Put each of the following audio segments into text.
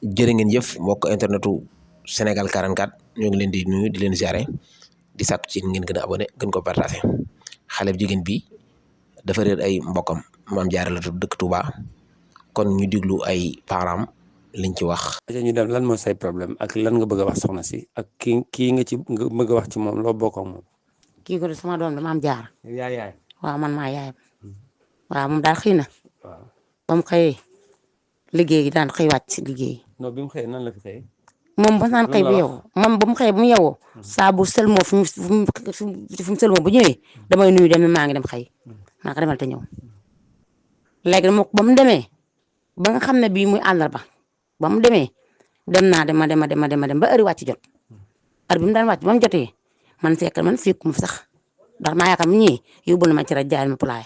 jërë ngeen jëf mbokk internetu Sénégal 44 ñoo ngi leen di nuyu di leen ziare di sàkku ci ngeen gën a abonné gën ko partagé xale bu jigéen bi dafa réer ay mbokkam Mame Diarra la tudd dëkk Touba kon ñu diglu ay parents liñ ci wax. ñu dem lan mooy say problème ak lan nga bëgg a wax soxna si ak kii nga bëgg a wax ci moom loo bokk ak moom. kii ko sama doom la Mame Diarra. yaay. waaw man maa yaayam. waaw moom daal xëy na. waaw ba mu xëyee liggéey gi daan xëy wàcc si liggéey. non bi mu xëyee nan la fi xëyee. moom ba naan xëy bu yeewoo moom ba mu xëyee bu mu yeewoo. saa bu sëlmoo fu mu sëlmoo bu ñëwee damay nuyu dem maa ngi dem xëy maa ko demal te ñëw. léegi nag ba mu demee ba nga xam ne bii muy àllarba ba mu demee dem naa dem ba heure wàcc jot heure bi mu daan wàcc ba mu jotee man fekkuma fi sax ndax maa yaakaar mu ñëwee yóbbul na ma ci rajo jaay ma pulaay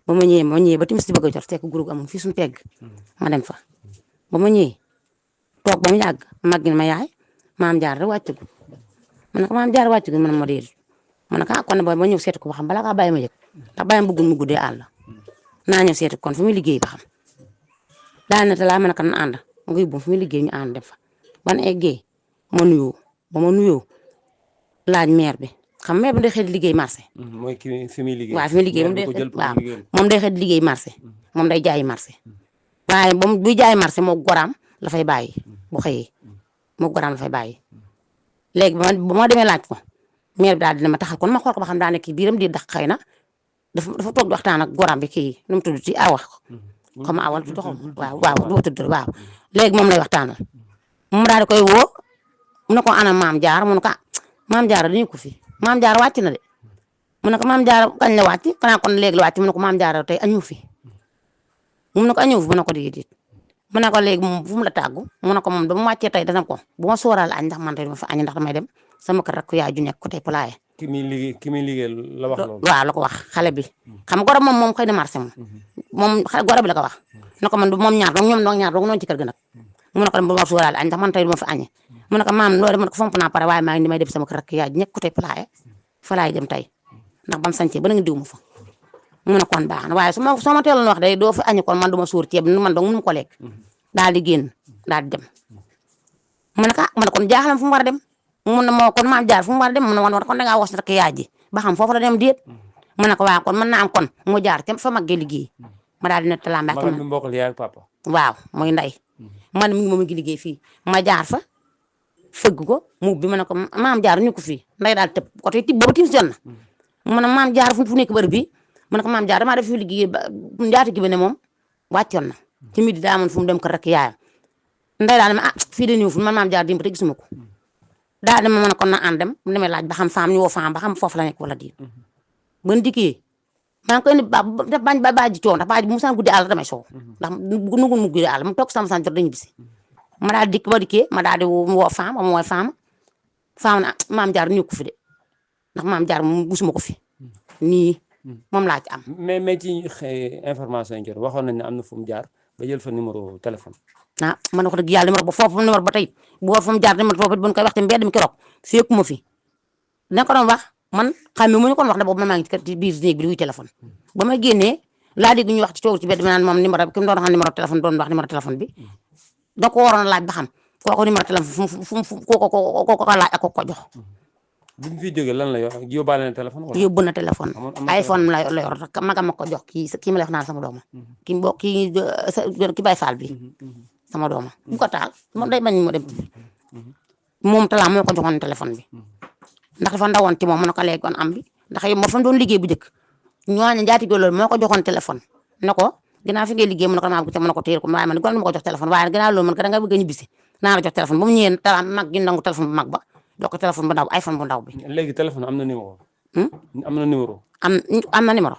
ba ma ñëwee ba timis di bëgg a jot fekk groupe amul fii suñu pegg ma dem fa ba ma ñëwee toog ba mu yàgg mag gi ma yaay Mame Diarra da wàcc gu ma ne ko Mame Diarra wàcc gu ma ne ma déedéet ma ne ko kon ba ñëw seeti ko ba xam bala kaa bàyyi ma yëg ndax bàyyi ma bëggul mu guddee àll naa ñëw seeti kon fi muy liggéey ba xam daal na te laa ma ne ko na ànd nga yóbbu fi muy liggéey ñu ànd dem fa ban eggee ma nuyoo ba ma nuyoo laaj maire bi xam maire bi day xëy di liggéey marché. mooy ki fi muy liggéey. waaw fi muy liggéey moom day xëy di liggéey marché moom day jaayi marché waaye moom buy jaayi marché moo goraam la fay bàyyi bu xëyee moo goraam la fay bàyyi léegi ba ma demee laaj ko maire bi daal dina ma taxal kon ma xool ko ba xam daa nekk biiram di dax xëy na dafa toog di waxtaan ak goraam bi kii nu mu tudd ci awa xam awal du doxam waaw du tudd waaw léegi moom lay waxtaanal mu daal di koy woo mu ne ko ana Mame Diarra mu ne ko Mame Diarra dañu ko fi Mame Diarra wàcc na de mu ne ko Mame Diarra kañ la wàcc xanaa kon léegi la wàcc mu ne ko Mame Diarra tey añu fi mu ne ko añu fi mu ne ko déedéet mu ne ko léegi moom fu mu la tàggu mu ne ko moom dama wàccee tey dana ko bu ma sóoraale añ ndax man tey dama fa añ ndax damay dem sama kër rek yaay ju nekk ko tey pulaaye. ki muy liggéey la wax loolu. waaw la ko wax xale bi xam goro moom xëy na marché moom goro bi la ko wax ne ko man moom ñaar donc ñoom ñaar donc noonu ci kër ga nag mu ne ko bu ma sóoraale añ ndax man tey dama fa añee mu ne ko maam loolu mu ne ko fomp naa pare waaye maa ngi ni may dem sama kër rek yaay ju nekk ko tey pulaaye fa laay dem tey ndax bam sañcee ba nga diw ma fa mu ne kon baax na waaye su ma teeloon wax day doo fi añi kon man du ma sóor ceeb man donc mënu ko lekk daal di génn daal di dem mu ne ko ma ne kon jaaxlam fu mu war a dem mu ne moo kon Mame Diarra fu mu war a dem mu ne woon kon dangaa was rek yaay ji ba xam foofu la dem déet mu ne ko waaw kon mën naa am kon mu jaar ca fa maggee liggéey ma daal di ne talaam magam bi mbokkal yaay ak papa. waaw mooy nday man mi ngi moom ngi liggéey fii ma jaar fa fëgg ko mu bi ma ne ko Mame Diarra ñu ko fii nday daal tëb côté tib boobu timis jot na mu ne Mame Diarra fu nekk bërëb bi mu ne ko Mame Diarra damaa def fi liggéey ba njaati gi ba ne moom wàccoon na ci midi daa amoon fu mu dem kër rek yaayam nday daal ma fii de ñëw fu man Mame Diarra dimba te gisuma ko daal dama mën a kon na ànd dem mu demee laaj ba xam faam ñu woo faam ba xam foofu la nekk wala di ban dikkee maa ngi koy indi bañ ba baaji coow ndax baaji bu mu saan guddi àll damay soow ndax nugul mu guddi àll mu toog sama saan jot dañu bisi ma daal dikk ba dikkee ma daal di woo faam ba mu woo faam na Mame Diarra ñu ko fi de ndax Mame Diarra moom gisuma ko fi nii moom laa ci am. mais ci information yi jot waxoon nañ ne am na fu mu jaar ba jël fa numéro téléphone. ma ne ko dëgg yàlla numéro ba foofu numéro ba tey bu war fa mu jaar numéro foofu bu ñu koy wax te mbedd mi keroog fekkuma fi dina ko doon wax man xam nga mu ñu ko wax ne boobu man maa ngi ci biir néeg bi di wuy téléphone ba ma génnee laa dégg ñu wax ci coow ci mbedd mi naan moom numéro ki mu doon wax numéro téléphone doon wax numéro téléphone bi da ko waroon a laaj ba xam kooku numéro téléphone fu kooku ko laaj ak ko jox. bi mu fi jógee lan la yor yóbbaale na téléphone wala. yóbbu na téléphone iPhone la yor magam ma ko jox kii ma lay wax naan sama dooma ki Baye Fall bi sama dooma bu ko taal moom day bañ mu dem moom talaam moo ko joxoon téléphone bi ndax dafa ndawoon ci moom mu ne ko léegi kon am bi ndax yow ma fa doon liggéey bu njëkk ñooñu njaati loolu moo ko joxoon téléphone ne ko ginnaaw fi ngay liggéey mu ne ko maa bëgg mu ne ko téye ko waaye man ma ko jox téléphone waaye ginnaaw loolu man ko da nga bëgg a ñibbisi naa la jox téléphone ba mu ñëwee talaam mag gi nangu téléphone bu mag ba jox ko téléphone bu ndaw iPhone bu ndaw bi. léegi téléphone am na numéro. am na numéro. am na numéro.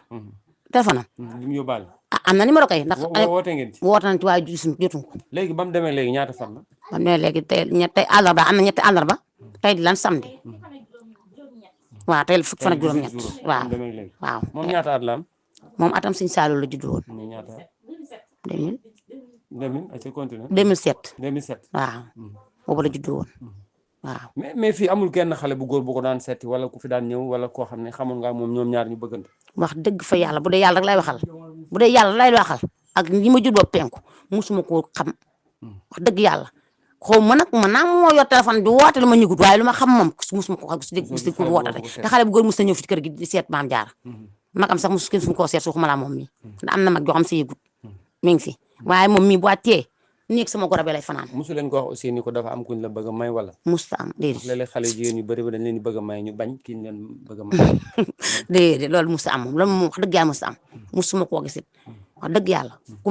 téléphone am. li mu yóbbaale. am na numéro kay ndax. woote ngeen ci. woote nañ ci waaye jotuñ ko. léegi ba mu demee léegi ñaata fan la. ba mu demee léegi tey àllarba am na ñetti àllarba tey di lan samedi. waaw tey fukki fan ak juróom-ñett waaw waaw. moom ñaata at la am. moom atam Sëñ Saalum la judd woon. muy ñaata at. 2000. 2000 ay continue. 2007. 2007 waaw boobu la judd woon waaw. mais fii amul kenn xale bu góor bu ko daan seeti wala ku fi daan ñëw wala koo xam ne xamoon nga moom ñoom ñaar ñu bëggante. wax dëgg fa yàlla bu dee yàlla rek lay waxal bu dee yàlla lay waxal ak ñi ma juddoo penku musuma koo xam wax dëgg yàlla xaw ma nag man naa moo yor téléphone di woote lu ma ñëgut waaye lu ma xam moom musuma ko xam gis ko woote te xale bu góor mus na ñëw fi kër gi di seet maam jaara magam sax mus kenn fu mu koo seet suuxuma laa moom mi ndax am na mag joo xam si yëgut mi ngi fi waaye moom mii bu wàccee néeg sama goro bi lay fanaan. mosu leen ko wax aussi ni ko dafa am kuñ la bëgg a may wala. musta am déedéet. léeg-léeg xale jigéen yu bëri ba dañ leen di bëgg a may ñu bañ ki ñu leen bëgg a may. déedéet loolu musta am moom loolu moom wax dëgg yàlla musta am musuma koo gisit wax dëgg yàlla ku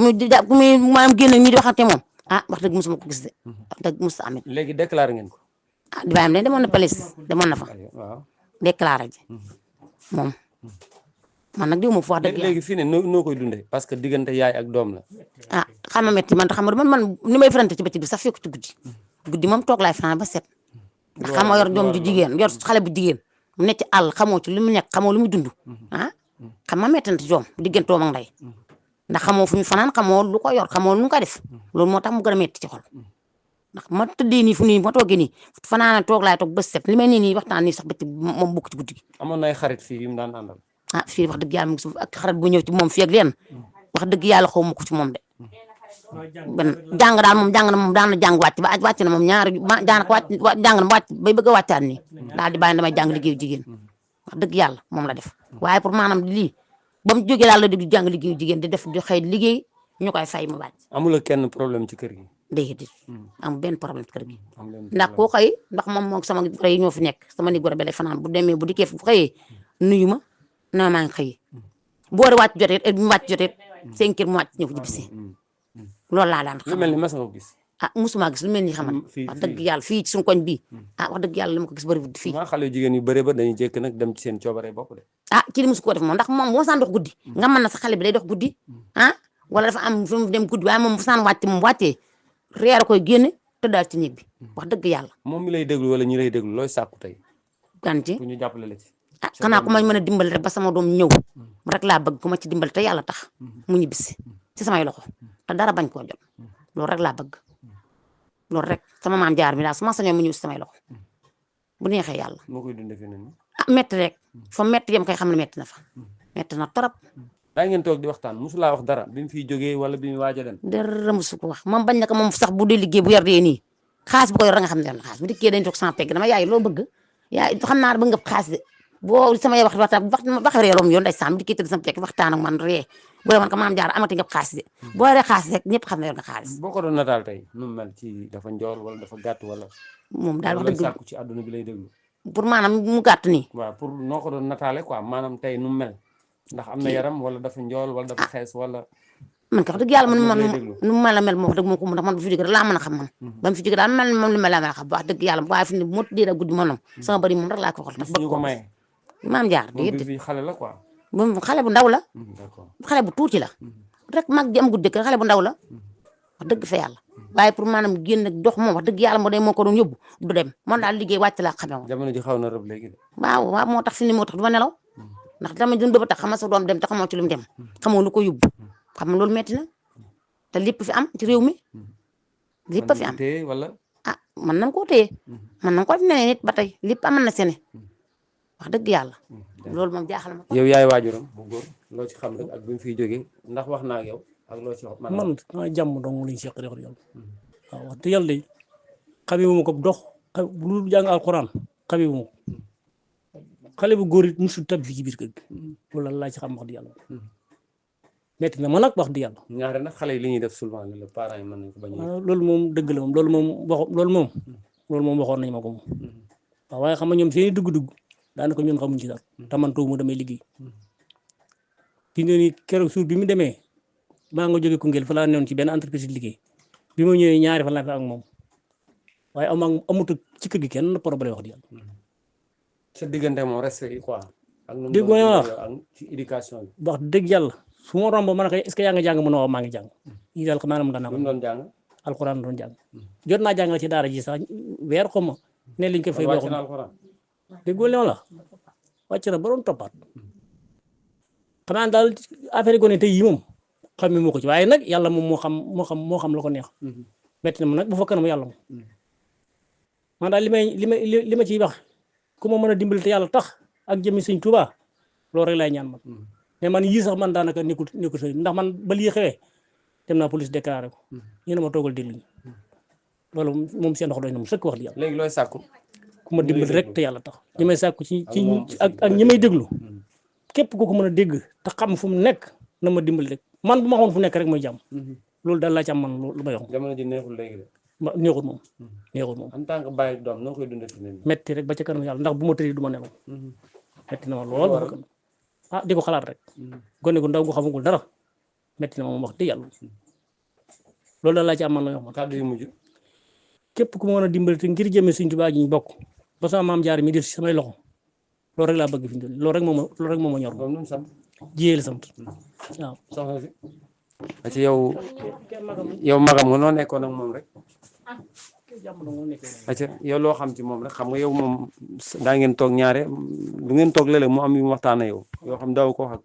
muy maanaam génn ñi di waxante moom ah wax dëgg musuma ko gis de wax dëgg musta amit. léegi déclaré ngeen ko. ah di bàyyam de demoon na police demoon na fa. waaw déclaré ji moom. man nag diw ma fu wax dëgg yàlla léegi fii ne noo koy dundee parce que diggante yaay ak doom la. ah xam nga métti man xam nga man ni may farante ci bëccëg bi sax fekk ci guddi moom toog laay fanaan ba set ndax xam nga yor doom ju jigéen yor xale bu jigéen mu nekk ci àll xamoo ci lu mu nekk xamoo lu mu dund ah xam nga métti na ci doom diggante doom ak ndey ndax xamoo fu ñu fanaan xamoo lu ko yor xamoo lu mu ko def loolu moo tax mu gën a métti ci xol ndax ma tëddee nii fu nii ma toogee nii fanaan toog laay toog ba set li may nii waxtaan nii sax bëccëg moom bukk ci guddi gi. amoon na ay xarit fii yu mu daan àndal. ah fii wax dëgg yàlla mu ngi ak xarit bu ñëw ci moom fii ak leen wax dëgg yàlla xaw ma ko ci moom de ben jàng daal moom jàng na moom daan na jàng wàcc ba wàcc na moom ñaari daanaka wàcc jàng na wàcc bay bëgg a wàccaat nii daal di bàyyi damay jàng liggéeyu jigéen wax dëgg yàlla moom la def waaye pour maanaam lii ba mu jógee daal la di jàng liggéeyu jigéen di def di xëy liggéey ñu koy fay mu wàcc. amul kenn problème ci kër gi. déedéet amul benn problème ci kër gi ndax koo xëy ndax moom moom sama goro yi ñoo fi nekk sama ni goro bi lay fanaan bu demee bu dikkee fu xëyee nuyu ma na maa ngi xëy boori wàcc jotee heure bi mu wàcc jotee 5 heures mu wàcc ñëw ci bisi loolu laa daan xam. lu mel ni mas nga ko gis. ah musuma gis lu mel ni xamal wax dëgg yàlla fii ci suñu koñ bii ah wax dëgg yàlla li ma ko gis bëri fii. maa xale jigéen yu bëri ba dañuy jékk nag dem ci seen coobare bopp de. ah kii di musu koo def moom ndax moom boo saan dox guddi nga mën na sa xale bi day dox guddi ah wala dafa am fu mu dem guddi waaye moom bu saan wàcc moom wàccee reer koy génne tëddaal ci néeg bi wax dëgg yàlla. moom mi lay déglu wala ñi lay déglu looy sàkku tey. ganti pour ñu jàppale la ci. ah xanaa ku ma mën a dimbali rek ba sama doom ñëw rek laa bëgg ku ma ci dimbali te yàlla tax mu ñibbisi ci samay loxo te dara bañ koo jot loolu rek laa bëgg loolu rek sama maam jaar mi daal su ma sañoon mu ñëw ci samay loxo bu neexee yàlla. moo koy dundee fi ne ah métti rek fa métti yem kay xam ne métti na fa métti na trop. daa ngeen toog di waxtaan mosu laa wax dara bi mu fiy jógee wala bi mu waaj a dem. dara mosu ko wax moom bañ na ko moom sax bu dee liggéey bu yor dee nii xaas bu ko yor da nga xam ne yor na xaas bu dikkee dañ toog sama pegg dama yaay loo bëgg yaay xam naa bëgg nga xaas de boo sama yaay wax ree loom yoon day sàmm dikkee tëdd sama pegg waxtaan ak man ree bu dee man ko maam jaar amati nga xaas de boo yoree xaas rek ñëpp xam ne yor nga xaalis. boo ko doon nataal tey nu mu mel ci dafa njool wala dafa gàtt wala. moom daal wax dëgg sàkku ci àdduna bi lay déglu. pour maanaam mu gàtt nii. waaw pour noo ko doon nataale quoi maanaam tey nu mu mel ndax am na yaram wala dafa njool wala dafa xees wala. man ka wax dëgg yàlla man nu mu mel moo wax dëgg moo ko ndax man bu fi jógee laa mën a xam man ba mu fi jógee daal mel moom li ma la mën a xam wax dëgg yàlla waaye fi ne bu ma tuddee guddi moom sama bëri moom rek laa ko xool ndax bëgg ko maam jaar déedéet xale la quoi moom xale bu ndaw la d'accord xale bu tuuti la rek mag ji am guddi xale bu ndaw la wax dëgg fa yàlla waaye pour maanaam génn dox moom wax dëgg yàlla moo day moo ko doon yóbbu du dem man daal liggéey wàcc laa xamee woon jamono ji xaw na rëb léegi de waaw moo tax fi ni moo tax du ma nelaw ndax dama dund ba tax xama sa doom dem te xamoo ci lu mu dem xamoo lu ko yóbbu xam nga loolu metti na te lépp fi am ci réew mi lépp fi am wala ah mën nañ koo téye mën nañ ko def neneen nit ba tey lépp amal na sene wax dëgg yàlla loolu moom jaaxal ma yow yaay waajuram bu góor loo ci xam rek ak bi mu fiy jógee ndax wax naa ak yow ak loo ci wax man jàmm dong lañ seq rek yàlla waaw wax dëgg yàlla de xamee ma ko dox bu jàng alxuraan xamee ma ko xale bu góor it musul tab fii ci biir kër gi loolu laa ci xam wax dëgg yàlla metti na ma nag wax dëgg yàlla. ñaare nag xale yi li ñuy def souvent ne la parents yi mën nañ ko bañ a. loolu moom dëgg la moom loolu moom waxoon nañ ma ko moom waaw waaye xam nga ñoom seen i dugg-dugg daanaka ñun xamuñ ci dara te man taw mu damay liggéey fi ne nii keroog suur bi mu demee maa nga jógee Koungheul fa laa newoon ci benn entreprise liggéey bi ma ñëwee ñaari fan laa fi ak moom waaye amut ci kër gi kenn problème wax di yàlla. sa diggante moom respect yi quoi. ak nu dégg nga wax ci éducation bi. wax dëgg yàlla su ma romb man est-ce que yaa nga jàng mën a wax maa ngi jàng yi daal ko maanaam dana ko. lu mu doon jàng. alxuraan doon jàng jot naa jàngal ci daara ji sax weer xaw ma ne liñ ko fay. wàcc na alxuraan. déggoo li ma la wàcc na ba doon toppaat xam naa daal affaire gone tey yi moom xam moo ko ci waaye nag yàlla moom moo xam la ko neex metti na ma nag bu fa kanam yàlla moom man daal li ma ciy wax ku ma mën a dimbali te yàlla tax ak jëmi Sëñ Tuubaa loolu rek laay ñaan man mais man yii sax man daanaka nekkul sëriñ ndax man ba lii xewee dem naa police déclaré ko ñu ne ma toogal déglu ñu loolu moom seen loxo doy na mu sëkk wax di yàlla léegi looy sàkku ku ma dimbali rek te yàlla tax ñi may sàkku ci ak ñi may déglu képp ku ko mën a dégg te xam fu mu nekk na ma dimbali rek man bu ma xamoon fu nekk rek mooy jàmm loolu daal laa ci am man lu may wax jamono ji neexul léegi de neexut moom neexut moom en tant que bàyyi doom noo koy dundee fi ne metti rek ba ca kanam yàlla ndax bu ma tëddee du ma nelaw metti na ma lool ba kan ah di ko xalaat rek gone gu ndaw gu xamagul dara metti na ma moom wax dëgg yàlla loolu daal laa ci am man la wax man kàddu yu mujj képp ku ma mën a dimbali te ngir jëmee Sëñ Tuubaa ji ñu bokk ba sama maam jaar mi def si samay loxo loolu rek laa bëgg fi ñu loolu rek moo ma ñor moom nu mu sant jiyee la sant waaw soxna si ci yow magam nga noo nekkoon ak moom rek acca yow loo xam ci moom rek xam nga yow moom daa ngeen toog ñaare du ngeen toog léeg-léeg mu am yu waxtaan ak yow yoo xam daaw ko wax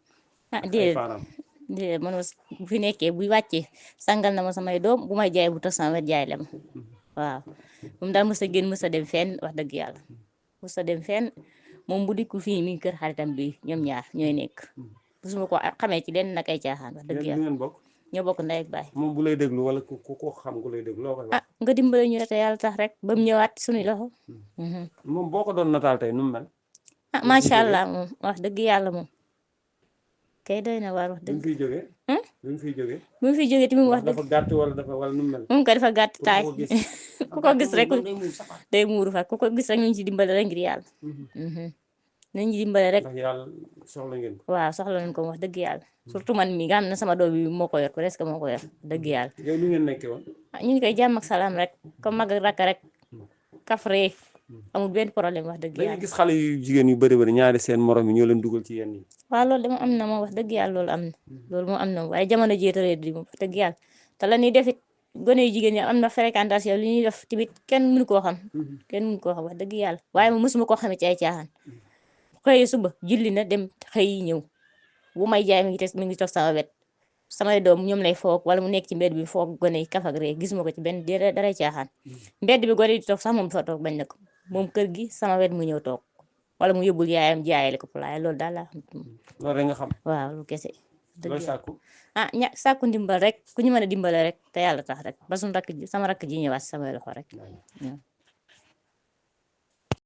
ak déedéet déedéet man bu fi nekkee buy wàccee sangal na ma samay doom bu may jaay bu tax sama wet jaay la ma waaw moom daal mës a génn mës a dem fenn wax dëgg yàlla mës a dem fenn moom bu dikku fii mi ngi kër xaritam bi ñoom ñaar ñooy nekk musuma ko xamee ci leen nag ay caaxaan wax dëgg yàlla ngeen bokk ñoo bokk ndey ak baay moom bu lay déglu wala ku ko xam ku lay déglu loo koy wax ah nga dimbale ñu rek te yàlla tax rek ba mu ñëwaat suñu loxo moom boo ko doon nataal tey nu mu mel ah macha allah moom wax dëgg yàlla moom kay doy na waar wax bi mu dëgg fiy jógee bi mu fiy jógee bu mu fi jógee tamit wax dëgg dafa gàtt wala nu mu mel moom ko dafa gàtt taay ko gis ku ko gis rek day muuru fa ku ko gis rek ñu ci dimbale rek ngir yàlla nañ ci dimbale rek ndax yàlla soxla ngeen ko waaw soxla nañ ko wax dëgg yàlla surtout man mi nga xam ne sama doom bi moo ko yor presque moo ko yor dëgg yàlla yow lu ngeen nekkee woon ñu ngi koy jàmm ak salaam rek comme mag ak rakk rek kafre amul benn problème wax dëgg dañuy yàlla gis xale yu jigéen yu bëri bëri ñaari seen morom yi ñoo leen dugal ci yenn yi waaw loolu dama am na moom wax dëgg yàlla loolu am na loolu moom am na waaye jamono jéetaree di moom wax dëgg yàlla te la ñuy defit gone yu jigéen ñi am na fréquentation li ñuy def tamit kenn mënu koo xam kenn mënu koo xam wax dëgg yàlla waaye moom mosuma koo xamee ci ay caaxaan xëy suba julli na dem xëy ñëw bu may jaay mi ngi toog sama wet samay doom ñoom lay foog wala mu nekk ci mbedd bi foog gone yi kaf ak ree gis ma ko ci benn dara caaxaan mbedd bi gone yi di toog sax moom fa toog bañ na ko moom kër gi sama wet mu ñëw toog wala mu yóbbul yaayam jaayale ko pulaay loolu daal laa xam loolu rek nga xam waaw lu kese looy sàkku ah sàkku ndimbal rek ku ñu mën a dimbale rek te yàlla tax rek ba suñu rakk ji sama rakk ji ñëwaat samay loxo rek